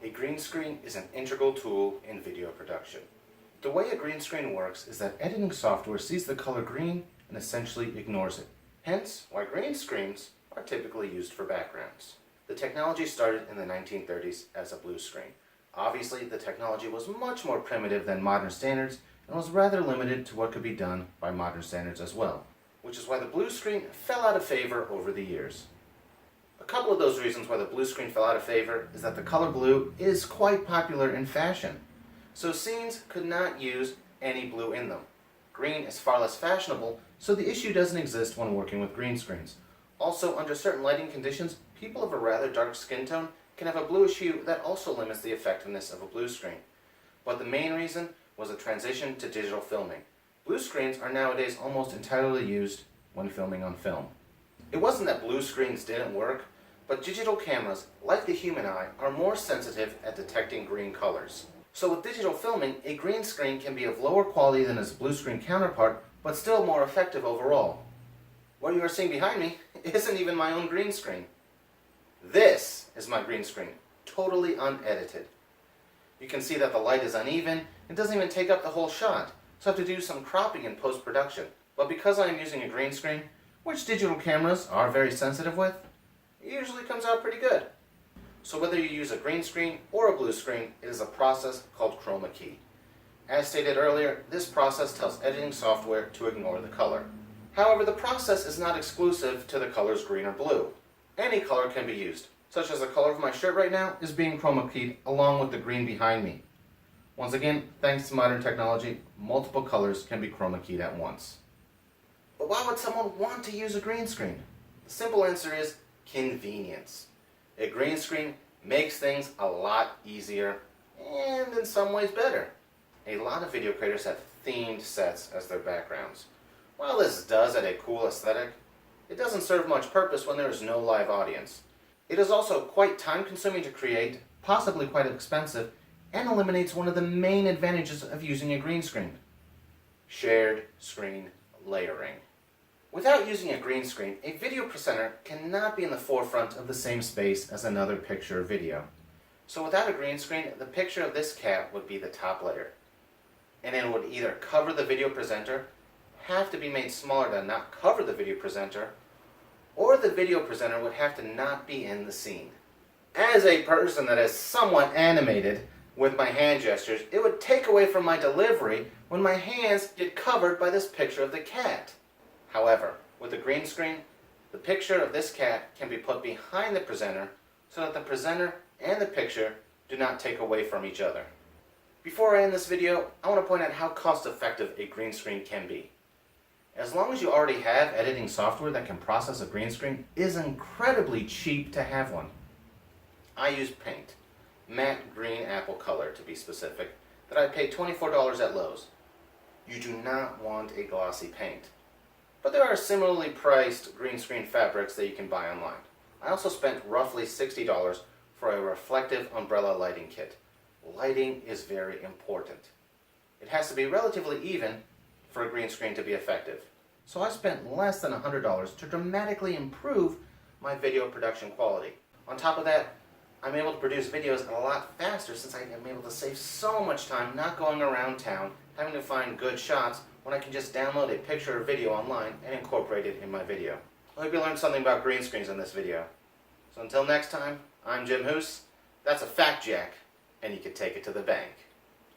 A green screen is an integral tool in video production. The way a green screen works is that editing software sees the color green and essentially ignores it. Hence, why green screens are typically used for backgrounds. The technology started in the 1930s as a blue screen. Obviously, the technology was much more primitive than modern standards and was rather limited to what could be done by modern standards as well, which is why the blue screen fell out of favor over the years. A couple of those reasons why the blue screen fell out of favor is that the color blue is quite popular in fashion, so scenes could not use any blue in them. Green is far less fashionable, so the issue doesn't exist when working with green screens. Also, under certain lighting conditions, people of a rather dark skin tone can have a bluish hue that also limits the effectiveness of a blue screen. But the main reason was a transition to digital filming. Blue screens are nowadays almost entirely used when filming on film. It wasn't that blue screens didn't work, but digital cameras, like the human eye, are more sensitive at detecting green colors. So with digital filming, a green screen can be of lower quality than its blue screen counterpart, but still more effective overall. What you are seeing behind me isn't even my own green screen. This is my green screen, totally unedited. You can see that the light is uneven, it doesn't even take up the whole shot, so I have to do some cropping in post-production. But because I am using a green screen, which digital cameras are very sensitive with, it usually comes out pretty good. So whether you use a green screen or a blue screen, it is a process called Chroma Key. As stated earlier, this process tells editing software to ignore the color. However, the process is not exclusive to the colors green or blue. Any color can be used, such as the color of my shirt right now is being chroma keyed along with the green behind me. Once again, thanks to modern technology, multiple colors can be chroma keyed at once. But why would someone want to use a green screen? The simple answer is convenience. A green screen makes things a lot easier and in some ways better. A lot of video creators have themed sets as their backgrounds. While this does add a cool aesthetic, it doesn't serve much purpose when there is no live audience. It is also quite time-consuming to create, possibly quite expensive, and eliminates one of the main advantages of using a green screen: shared screen layering. Without using a green screen, a video presenter cannot be in the forefront of the same space as another picture or video. So without a green screen, the picture of this cat would be the top layer. And it would either cover the video presenter, have to be made smaller to not cover the video presenter, or the video presenter would have to not be in the scene. As a person that is somewhat animated with my hand gestures, it would take away from my delivery when my hands get covered by this picture of the cat. However, with a green screen, the picture of this cat can be put behind the presenter so that the presenter and the picture do not take away from each other. Before I end this video, I want to point out how cost-effective a green screen can be. As long as you already have editing software that can process a green screen, it is incredibly cheap to have one. I use paint, matte green apple color to be specific, that I paid $24 at Lowe's. You do not want a glossy paint. But there are similarly priced green screen fabrics that you can buy online. I also spent roughly $60 for a reflective umbrella lighting kit. Lighting is very important. It has to be relatively even for a green screen to be effective. So I spent less than $100 to dramatically improve my video production quality. On top of that, I'm able to produce videos a lot faster since I am able to save so much time not going around town having to find good shots when I can just download a picture or video online and incorporate it in my video. I hope you learned something about green screens in this video. So until next time, I'm Jim Huss. That's a fact jack, and you can take it to the bank.